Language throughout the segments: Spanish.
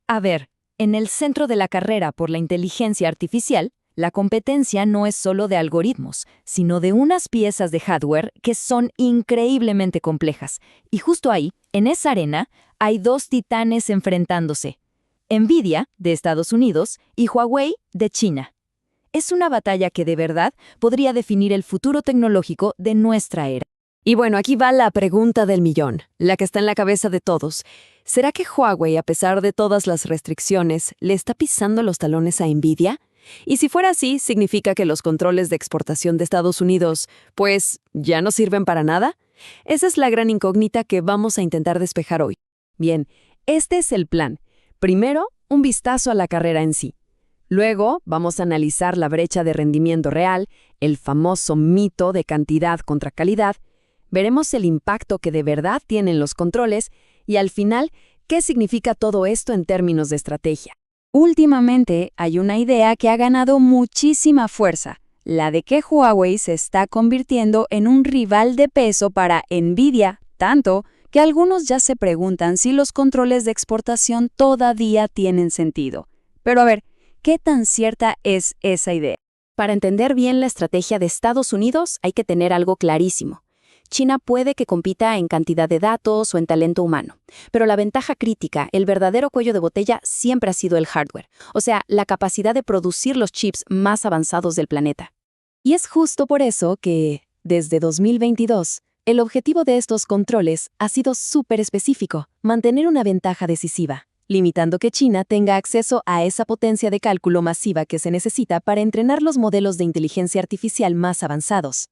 A ver, en el centro de la carrera por la inteligencia artificial, la competencia no es solo de algoritmos, sino de unas piezas de hardware que son increíblemente complejas. Y justo ahí, en esa arena, hay dos titanes enfrentándose. NVIDIA, de Estados Unidos, y Huawei, de China. Es una batalla que de verdad podría definir el futuro tecnológico de nuestra era. Y bueno, aquí va la pregunta del millón, la que está en la cabeza de todos. ¿Será que Huawei, a pesar de todas las restricciones, le está pisando los talones a NVIDIA? Y si fuera así, ¿significa que los controles de exportación de Estados Unidos, pues, ya no sirven para nada? Esa es la gran incógnita que vamos a intentar despejar hoy. Bien, este es el plan. Primero, un vistazo a la carrera en sí. Luego, vamos a analizar la brecha de rendimiento real, el famoso mito de cantidad contra calidad. Veremos el impacto que de verdad tienen los controles y, al final, qué significa todo esto en términos de estrategia. Últimamente hay una idea que ha ganado muchísima fuerza, la de que Huawei se está convirtiendo en un rival de peso para NVIDIA, tanto que algunos ya se preguntan si los controles de exportación todavía tienen sentido. Pero a ver, ¿qué tan cierta es esa idea? Para entender bien la estrategia de Estados Unidos hay que tener algo clarísimo. China puede que compita en cantidad de datos o en talento humano, pero la ventaja crítica, el verdadero cuello de botella, siempre ha sido el hardware, o sea, la capacidad de producir los chips más avanzados del planeta. Y es justo por eso que, desde 2022, el objetivo de estos controles ha sido súper específico, mantener una ventaja decisiva, limitando que China tenga acceso a esa potencia de cálculo masiva que se necesita para entrenar los modelos de inteligencia artificial más avanzados.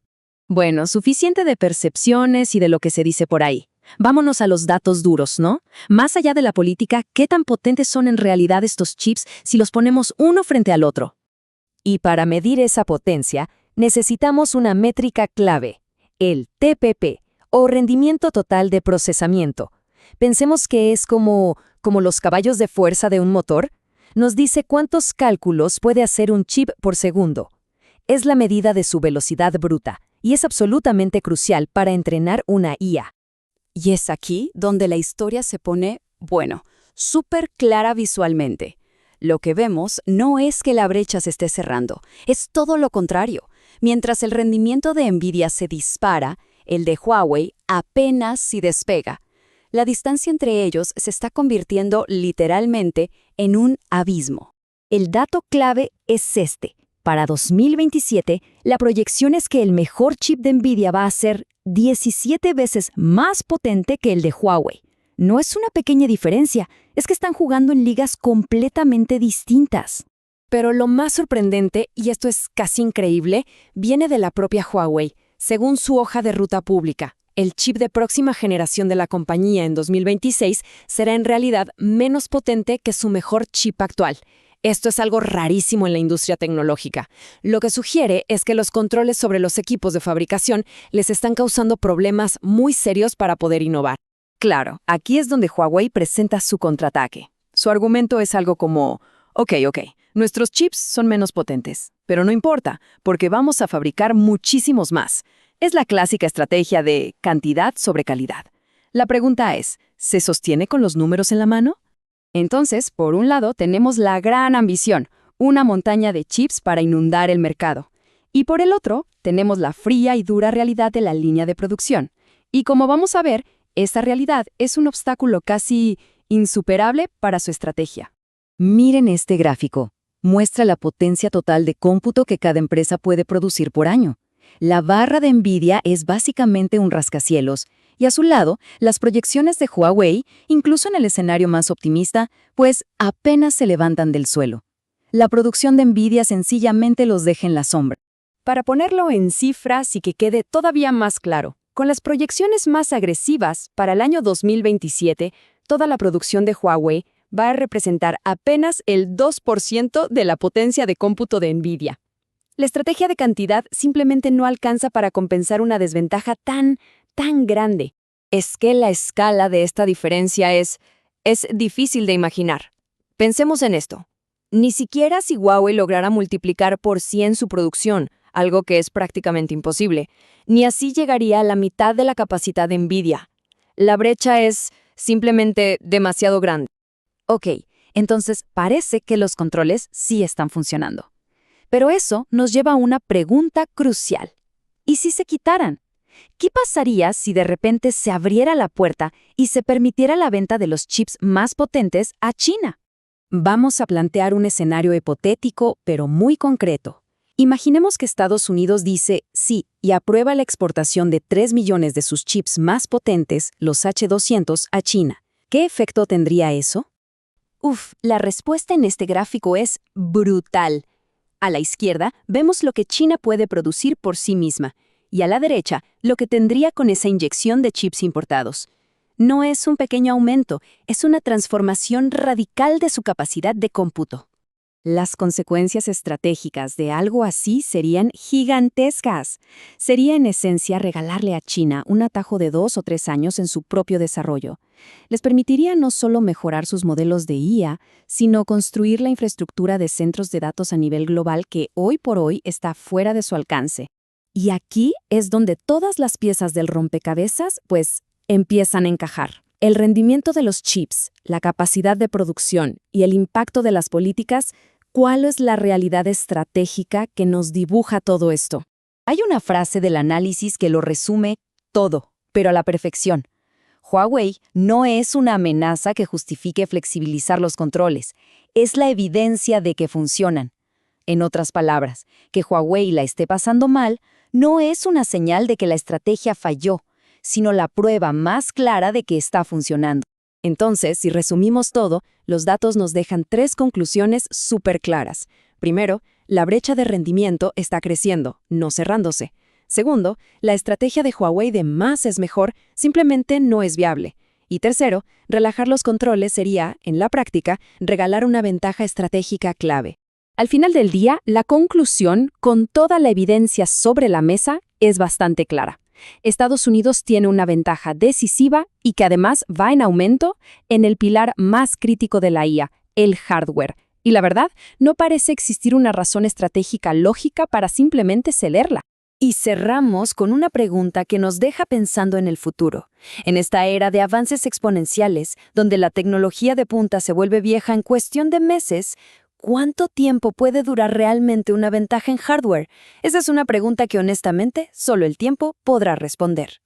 Bueno, suficiente de percepciones y de lo que se dice por ahí. Vámonos a los datos duros, ¿no? Más allá de la política, ¿qué tan potentes son en realidad estos chips si los ponemos uno frente al otro? Y para medir esa potencia, necesitamos una métrica clave, el TPP, o rendimiento total de procesamiento. Pensemos que es como los caballos de fuerza de un motor. Nos dice cuántos cálculos puede hacer un chip por segundo. Es la medida de su velocidad bruta, y es absolutamente crucial para entrenar una IA. Y es aquí donde la historia se pone, bueno, súper clara visualmente. Lo que vemos no es que la brecha se esté cerrando, es todo lo contrario. Mientras el rendimiento de NVIDIA se dispara, el de Huawei apenas si despega. La distancia entre ellos se está convirtiendo literalmente en un abismo. El dato clave es este. Para 2027, la proyección es que el mejor chip de NVIDIA va a ser 17 veces más potente que el de Huawei. No es una pequeña diferencia, es que están jugando en ligas completamente distintas. Pero lo más sorprendente, y esto es casi increíble, viene de la propia Huawei. Según su hoja de ruta pública, el chip de próxima generación de la compañía en 2026 será en realidad menos potente que su mejor chip actual. Esto es algo rarísimo en la industria tecnológica. Lo que sugiere es que los controles sobre los equipos de fabricación les están causando problemas muy serios para poder innovar. Claro, aquí es donde Huawei presenta su contraataque. Su argumento es algo como, ok, nuestros chips son menos potentes, pero no importa, porque vamos a fabricar muchísimos más. Es la clásica estrategia de cantidad sobre calidad. La pregunta es, ¿se sostiene con los números en la mano? Entonces, por un lado, tenemos la gran ambición, una montaña de chips para inundar el mercado. Y por el otro, tenemos la fría y dura realidad de la línea de producción. Y como vamos a ver, esta realidad es un obstáculo casi insuperable para su estrategia. Miren este gráfico. Muestra la potencia total de cómputo que cada empresa puede producir por año. La barra de NVIDIA es básicamente un rascacielos, y a su lado, las proyecciones de Huawei, incluso en el escenario más optimista, pues apenas se levantan del suelo. La producción de NVIDIA sencillamente los deja en la sombra. Para ponerlo en cifras y que quede todavía más claro, con las proyecciones más agresivas, para el año 2027, toda la producción de Huawei va a representar apenas el 2% de la potencia de cómputo de NVIDIA. La estrategia de cantidad simplemente no alcanza para compensar una desventaja tan grande. Es que la escala de esta diferencia es difícil de imaginar. Pensemos en esto. Ni siquiera si Huawei lograra multiplicar por 100 su producción, algo que es prácticamente imposible, ni así llegaría a la mitad de la capacidad de NVIDIA. La brecha es simplemente demasiado grande. Ok, Entonces, parece que los controles sí están funcionando. Pero eso nos lleva a una pregunta crucial. ¿Y si se quitaran? ¿Qué pasaría si de repente se abriera la puerta y se permitiera la venta de los chips más potentes a China? Vamos a plantear un escenario hipotético, pero muy concreto. Imaginemos que Estados Unidos dice sí y aprueba la exportación de 3 millones de sus chips más potentes, los H200, a China. ¿Qué efecto tendría eso? La respuesta en este gráfico es brutal. A la izquierda vemos lo que China puede producir por sí misma, y a la derecha lo que tendría con esa inyección de chips importados. No es un pequeño aumento, es una transformación radical de su capacidad de cómputo. Las consecuencias estratégicas de algo así serían gigantescas. Sería en esencia regalarle a China un atajo de 2 o 3 años en su propio desarrollo. Les permitiría no solo mejorar sus modelos de IA, sino construir la infraestructura de centros de datos a nivel global que hoy por hoy está fuera de su alcance. Y aquí es donde todas las piezas del rompecabezas, empiezan a encajar. El rendimiento de los chips, la capacidad de producción y el impacto de las políticas. ¿Cuál es la realidad estratégica que nos dibuja todo esto? Hay una frase del análisis que lo resume todo, pero a la perfección. Huawei no es una amenaza que justifique flexibilizar los controles, es la evidencia de que funcionan. En otras palabras, que Huawei la esté pasando mal no es una señal de que la estrategia falló, sino la prueba más clara de que está funcionando. Entonces, si resumimos todo, los datos nos dejan 3 conclusiones súper claras. Primero, la brecha de rendimiento está creciendo, no cerrándose. Segundo, la estrategia de Huawei de más es mejor simplemente no es viable. Y tercero, relajar los controles sería, en la práctica, regalar una ventaja estratégica clave. Al final del día, la conclusión, con toda la evidencia sobre la mesa, es bastante clara. Estados Unidos tiene una ventaja decisiva y que además va en aumento en el pilar más crítico de la IA, el hardware. Y la verdad, no parece existir una razón estratégica lógica para simplemente cederla. Y cerramos con una pregunta que nos deja pensando en el futuro. En esta era de avances exponenciales, donde la tecnología de punta se vuelve vieja en cuestión de meses, ¿cuánto tiempo puede durar realmente una ventaja en hardware? Esa es una pregunta que honestamente solo el tiempo podrá responder.